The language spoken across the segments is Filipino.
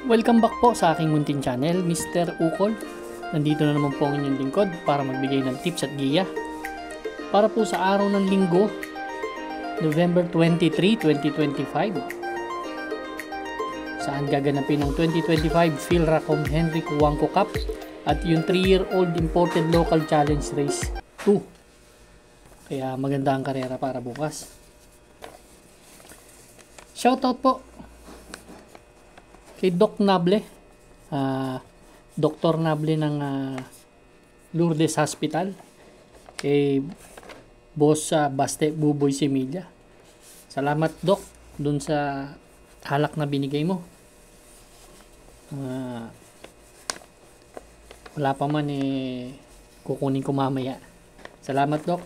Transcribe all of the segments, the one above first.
Welcome back po sa aking munting channel, Mr. Ukol. Nandito na naman po ang inyong lingkod para magbigay ng tips at giya para po sa araw ng linggo, November 23, 2025. Saan gaganapin ang 2025 Philracom Henry Cuangco Cup at yung 3-year-old Imported Local Challenge Race 2. Kaya maganda ang karera para bukas. Shoutout po kay Doc Nable, Dr. Nable ng Lourdes Hospital, kay Boss Baste Buboy Semilla. Salamat Doc dun sa halak na binigay mo. Wala pa man kukunin ko mamaya. Salamat Doc.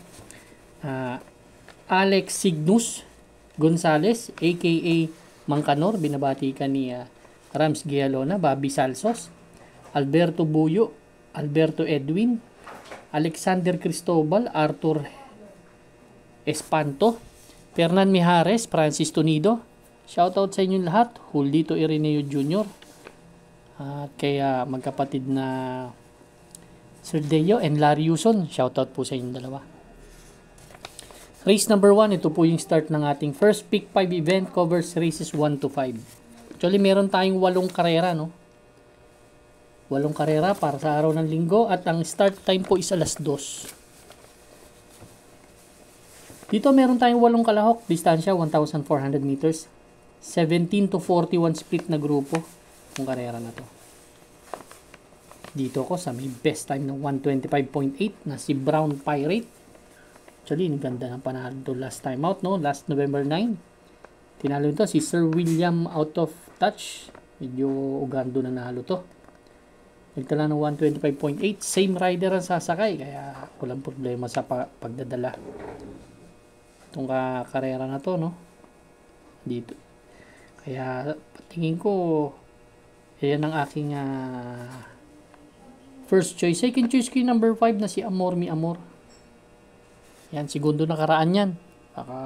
Alex Signus Gonzales aka Mangkanor, binabati ka ni Rams Gialona, Bobby Salsos, Alberto Buyo, Alberto Edwin, Alexander Cristobal, Arthur Espanto, Fernan Mijares, Francis Tonido. Shoutout sa inyong lahat. Juldito Ireneo Jr. At kaya magkapatid na Sir Deo and Larry Yuson. Shoutout po sa inyong dalawa. Race number 1, ito po yung start ng ating first Pick 5 event, covers races 1 to 5. Actually, meron tayong 8 karera, no? 8 karera para sa araw ng linggo at ang start time po is alas 2. Dito meron tayong 8 kalahok, distansya 1,400 meters, 17 to 41 split na grupo yung karera na to. Dito ko sa may best time ng 125.8 na si Brown Pirate. Actually, ang ganda ng panalo to last time out, no? Last November 9. Tinalo nito si Sir William out of touch. Medyo ugando na nalo to. Nagtala ng 125.8. Same rider ang sasakay. Kaya walang problema sa pagdadala. Itong karera na to, no? Dito. Kaya tingin ko yan ang aking first choice. Second choice ko yung number 5 na si Amor Mi Amor. Yan, segundo na karaan yan. Baka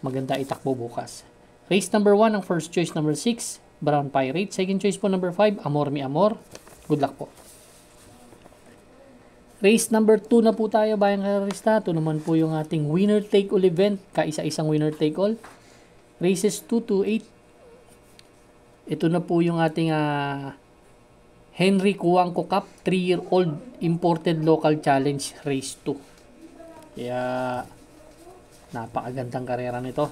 maganda itakbo bukas. Race number 1 ang first choice number 6, Brown Pirate. Second choice po number 5, Amor Mi Amor. Good luck po. Race number 2 na po tayo, bayang karerista. Ito naman po yung ating winner take all event. Kaisa-isang winner take all. Races 2 to 8. Ito na po yung ating Henry Cuangco Cup 3-year-old Imported Local Challenge Race 2. Kaya napakagandang karera nito.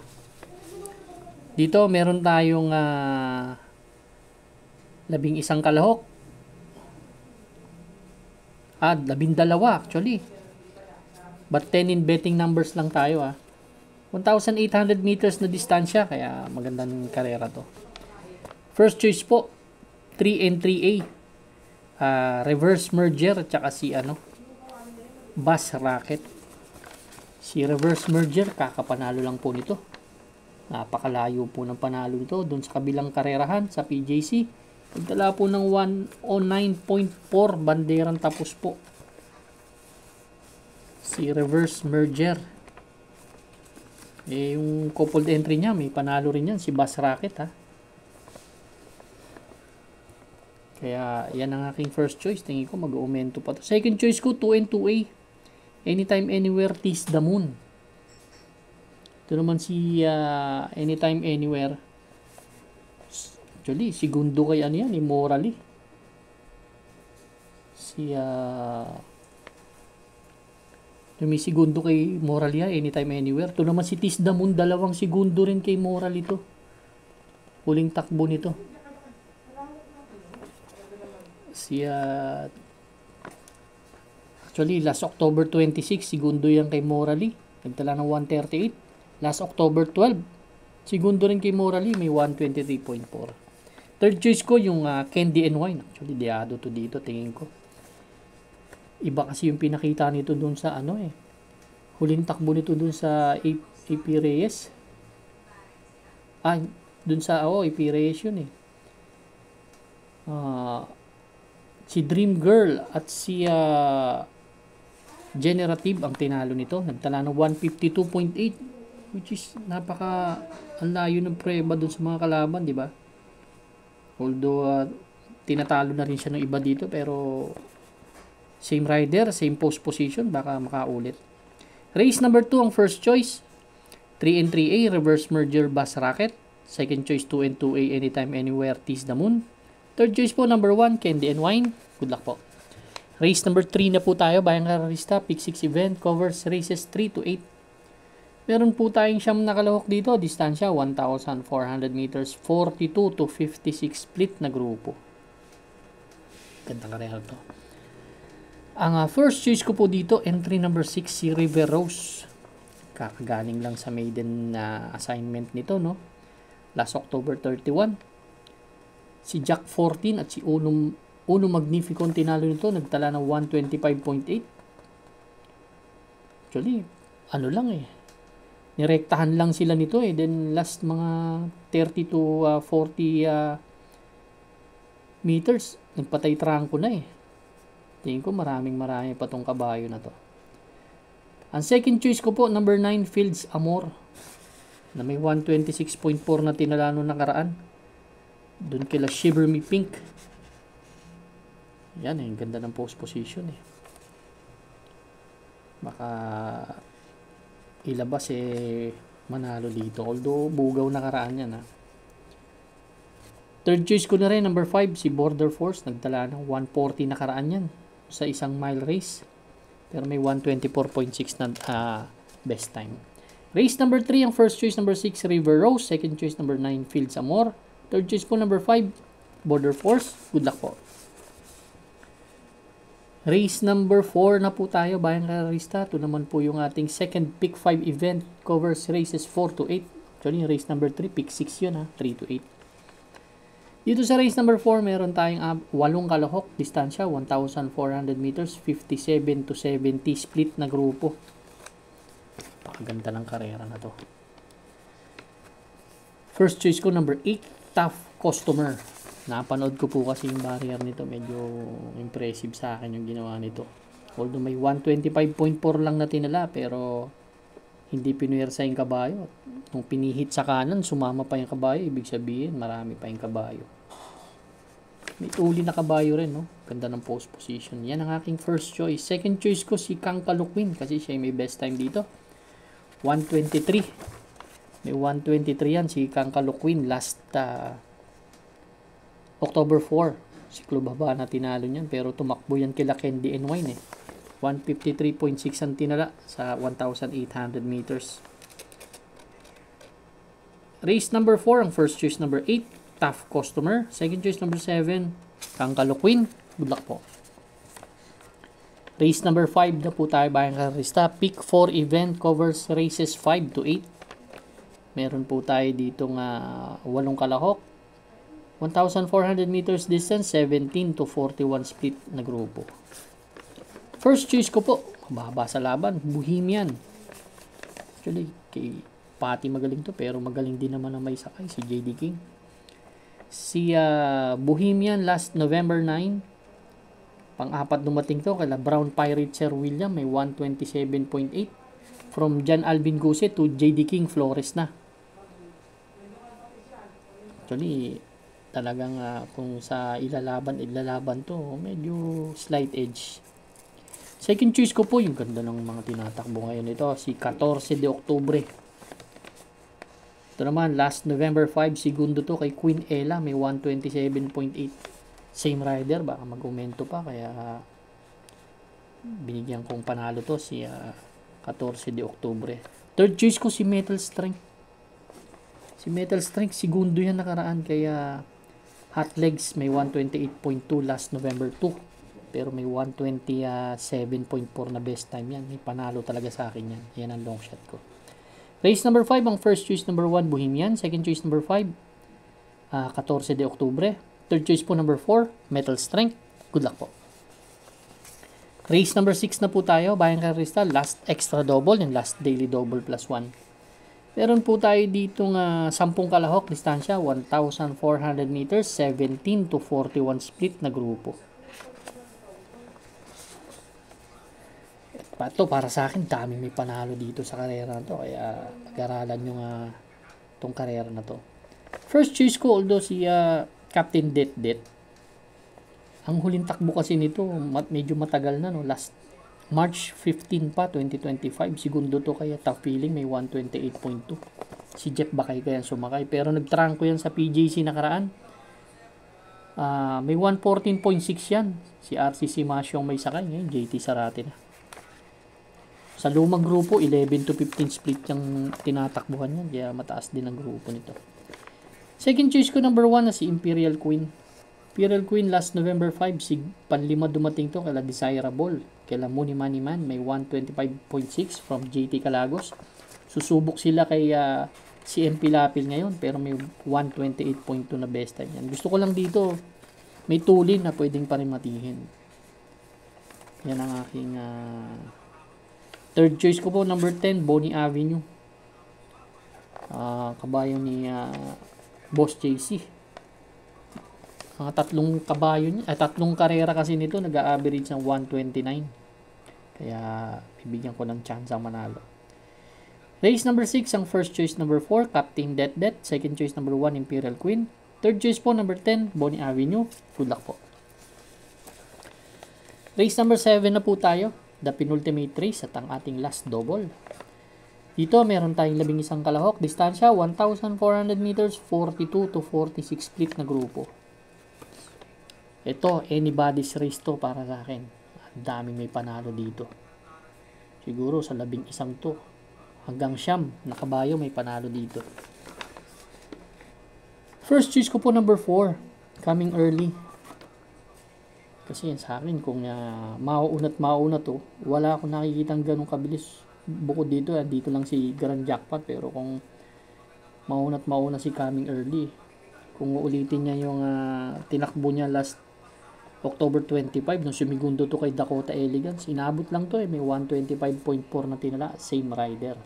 Dito meron tayong 11 kalahok. 12 actually. But 10 in betting numbers lang tayo 1,800 meters na distansya, kaya magandang karera to. First choice po 3 and 3A. Reverse merger at saka si Bass Racket. Si reverse merger, kakapanalo lang po nito. Napakalayo po ng panalo nito doon sa kabilang karerahan sa PJC. Nagdala po ng 109.4 banderang tapos po. Si reverse merger. Yung coupled entry niya, may panalo rin yan. Si Bass Racket Kaya yan ang aking first choice. Tingin ko mag-aumento pa to. Second choice ko 2 and 2A. Anytime Anywhere Tease the Moon. Ito naman si Anytime Anywhere. Actually, segundo kay yan, Immorally. May segundo kay Morally Anytime Anywhere. Ito naman si Tease the Moon, 2 segundo rin kay Morally ito. Huling takbo nito. Actually, last October 26, segundo yan kay Morally. Nagtala ng 138. Last October 12, segundo rin kay Morally. May 123.4. Third choice ko yung Candy and Wine. Actually, diado to dito, tingin ko. Iba kasi yung pinakita nito dun sa huling takbo nito dun sa AP Reyes. Dun sa AP Reyes yun si Dream Girl at si Generative ang tinalo nito. Nagtala ng 152.8, which is napaka ang layo ng preba dun sa mga kalaban, di ba? Although, tinatalo na rin siya ng iba dito, pero same rider, same post position, baka makaulit. Race number 2 ang first choice. 3 and 3A, reverse merger bus racket. Second choice, 2 and 2A, anytime, anywhere, tease the moon. Third choice po, number 1, candy and wine. Good luck po. Race number 3 na po tayo, Bayang Karerista, Pick 6 event, covers races 3 to 8. Meron po tayong siyam na kalahok dito, distansya 1,400 meters, 42 to 56 split na grupo. Gandang karera to. Ang first choice ko po dito, entry number 6, si River Rose. Kakagaling lang sa maiden assignment nito, no? Last October 31. Si Jack 14 at si Uno Magnifico tinalo nito, nagtala ng 125.8. Actually, ano lang nirektahan lang sila nito then last mga 30 to 40 meters, nagpatay trangko na Tingin ko marami pa tong kabayo na to. Ang second choice ko po, number 9, Fields Amor, na may 126.4 na tinala nung nakaraan. Doon kila Shiver Me Pink. Yan ganda ng post position Baka ilabas manalo dito. Although bugaw nakaraan yan Third choice ko na rin, number 5, si Border Force. Nagtala ng 140 nakaraan yan sa isang mile race. Pero may 124.6 na best time. Race number 3, ang first choice number 6, River Rose. Second choice number 9, Fields Amor. Third choice po number 5, Border Force. Good luck po. Race number 4 na po tayo, Bayang Karerista. Ito naman po yung ating second pick 5 event. Covers races 4 to 8. Actually, race number 3, pick 6 yun 3 to 8. Dito sa race number 4, meron tayong 8 kalahok, distansya 1,400 meters, 57 to 70 split na grupo. Pakaganda ng karera na to. First choice ko, number 8, Tough Customer. Napanood ko po kasi yung barrier nito, medyo impressive sa akin yung ginawa nito. Although may 125.4 lang na tinala, pero hindi pinuwersa yung kabayo. Nung pinihit sa kanan, sumama pa yung kabayo, ibig sabihin marami pa yung kabayo. May uli na kabayo rin, Ganda ng post position. Yan ang aking first choice. Second choice ko si Kang Kalukwin kasi siya may best time dito. 123. May 123 yan si Kang Kalukwin last October 4. Si Club Habana tinalo niyan, pero tumakbo yan kila Candy and Wine 153.6 ang tinala sa 1,800 meters. Race number 4, ang first choice number 8, Tough Customer. Second choice number 7, Kang Kalukwin. Good luck po. Race number 5 na po tayo, Bayang Karerista. Pick 4 event, covers races 5 to 8. Meron po tayo ditong 8 kalahok. 1,400 meters distance, 17 to 41 split na grupo. First choice ko po, mababa sa laban, Bohemian. Actually, kay Pati magaling to, pero magaling din naman na may sakay, si JD King. Si Bohemian last November 9, pang-apat dumating to, kala Brown Pirate Sir William, may 127.8. From John Alvin Guse to JD King Flores na. Actually, talagang kung sa ilalaban to, medyo slight edge. Second choice ko po, yung ganda ng mga tinatakbo ngayon ito, si 14 de Oktubre. Ito naman, last November 5, segundo to kay Queen Ella, may 127.8. Same rider, baka mag-aumento pa, kaya binigyan kong panalo to, si 14 de Oktubre. Third choice ko si Metal Strength. Si Metal Strength, segundo yan nakaraan, kaya Hot Legs may 128.2 last November 2. Pero may 127.4 na best time yan. May panalo talaga sa akin yan. Yan ang long shot ko. Race number 5, ang first choice number 1, Bohemian. Second choice number 5, 14 de Oktubre. Third choice po number 4, Metal Strength. Good luck po. Race number 6 na po tayo, Bayang Karerista. Last extra double and last daily double plus 1. Meron po tayo ditong 10 kalahok, distansya 1,400 meters, 17 to 41 split na grupo. Ito para sa akin, dami may panalo dito sa karera na to, kaya pag-aralan nyo itong karera na to. First choice ko, although si Captain Det. Ang huling takbo kasi nito, medyo matagal na, no? Last March 15 pa, 2025. Segundo to, kaya tough feeling, may 128.2. Si Jeff Bakay kaya sumakay. Pero nagtrangko yan sa PJC nakaraan. May 114.6 yan. Si RCC Masyong may sakay. Ngayon, JT Sarate na. Sa lumang grupo, 11 to 15 split yung tinatakbuhan yan. Kaya mataas din ang grupo nito. Second choice ko, number 1 na si Imperial Queen. Imperial Queen last November 5, panlima dumating to kala Desirable. Kala Money Money Man, may 125.6 from JT Calagos. Susubok sila kay si MP Lapil ngayon, pero may 128.2 na best time yan. Gusto ko lang dito, may tulin na pwedeng pa rin matihin. Yan ang aking third choice ko po, number 10, Bonnie Avenue. Kabayo ni Boss JC. Tatlong kabayo niya, tatlong karera kasi nito, nag-average ng 129. Kaya, bibigyan ko ng chance ang manalo. Race number 6, ang first choice number 4, Captain Det. Second choice number 1, Imperial Queen. Third choice po, number 10, Bonnie Avenue. Good luck po. Race number 7 na po tayo. The penultimate race at ang ating last double. Dito, meron tayong 11 kalahok. Distansya, 1,400 meters, 42 to 46 split na grupo. Ito, anybody's race to para sa akin. Ang daming may panalo dito. Siguro sa 11 to. Hanggang siyam na kabayo may panalo dito. First choice ko po number 4. Coming early. Kasi yan sa akin, kung mauuna to, wala akong nakikitang ganong kabilis. Bukod dito, dito lang si Grand Jackpot. Pero kung mauna si Coming Early, kung uulitin niya yung tinakbo niya last October 25, nung sumigundo to kay Dakota Elegance, inabot lang to may 125.4 na tinala, same rider,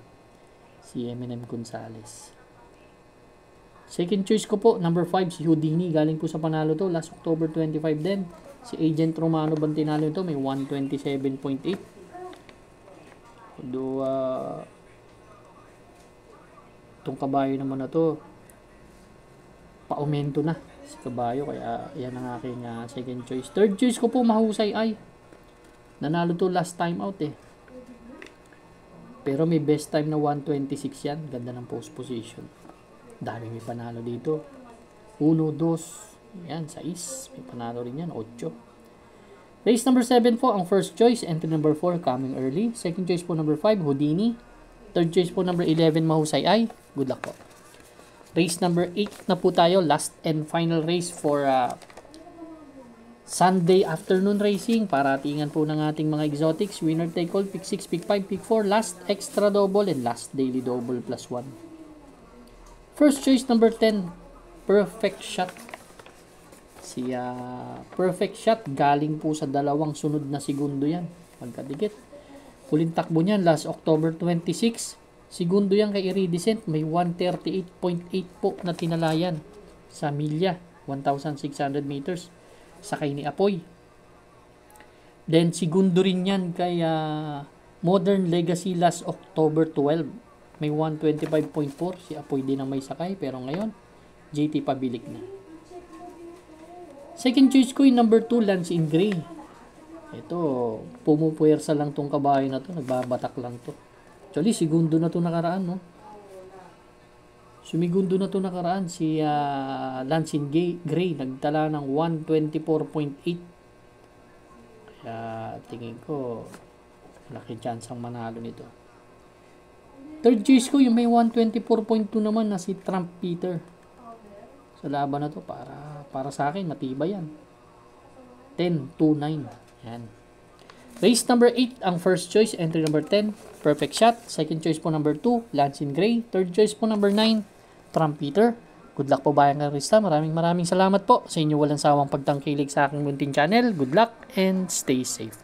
si Eminem Gonzalez. Second choice ko po, number 5, si Houdini, galing po sa panalo to, last October 25 din. Si Agent Romano bang tinalo to, may 127.8. Itong kabayo naman na to, paumento na si kabayo, kaya yan ang aking second choice. Third choice ko po, mahusay ay nanalo to last time out pero may best time na 126 yan. Ganda ng post position, dami may panalo dito. 1, 2, yan 6, may panalo rin yan, 8. Race number 7 po, ang first choice, entry number 4, Coming Early. Second choice po, number 5, Houdini. Third choice po, number 11, mahusay ay. Good luck po. Race number 8 na po tayo. Last and final race for Sunday afternoon racing. Para tingnan po ng ating mga exotics. Winner take all, pick 6, pick 5, pick 4. Last extra double and last daily double plus 1. First choice number 10, Perfect Shot. Si Perfect Shot, galing po sa dalawang sunod na segundo yan. Magkadikit. Huling takbo niyan last October 26. Segundo yan kay Iridescent, may 138.8 po na tinalayan sa milya, 1,600 meters, sakay ni Apoy. Then segundo rin yan kay Modern Legacy last October 12, may 125.4, si Apoy din ang may sakay, pero ngayon, JT pabilik na. Second choice ko yung number 2, Lance in Gray. Ito, pumupuwersa lang tong kabayo na to, nagbabatak lang to. Actually, segundo na to nakaraan, no? Sumigundo na to nakaraan si Lance in Gray, nagtala ng 124.8. Kaya tingin ko laki chance ang manalo nito. Third choice ko yung may 124.2 naman na si Trump Peter. Sa laban na to, para sa akin matibay yan. 10-2-9. Yan. Race number 8, ang first choice, entry number 10, Perfect Shot. Second choice po number 2, Lance in Gray. Third choice po number 9, Trump Peter. Good luck po Bayang Karista. Maraming salamat po sa inyo walang sawang pagtangkilik sa aking munting channel. Good luck and stay safe.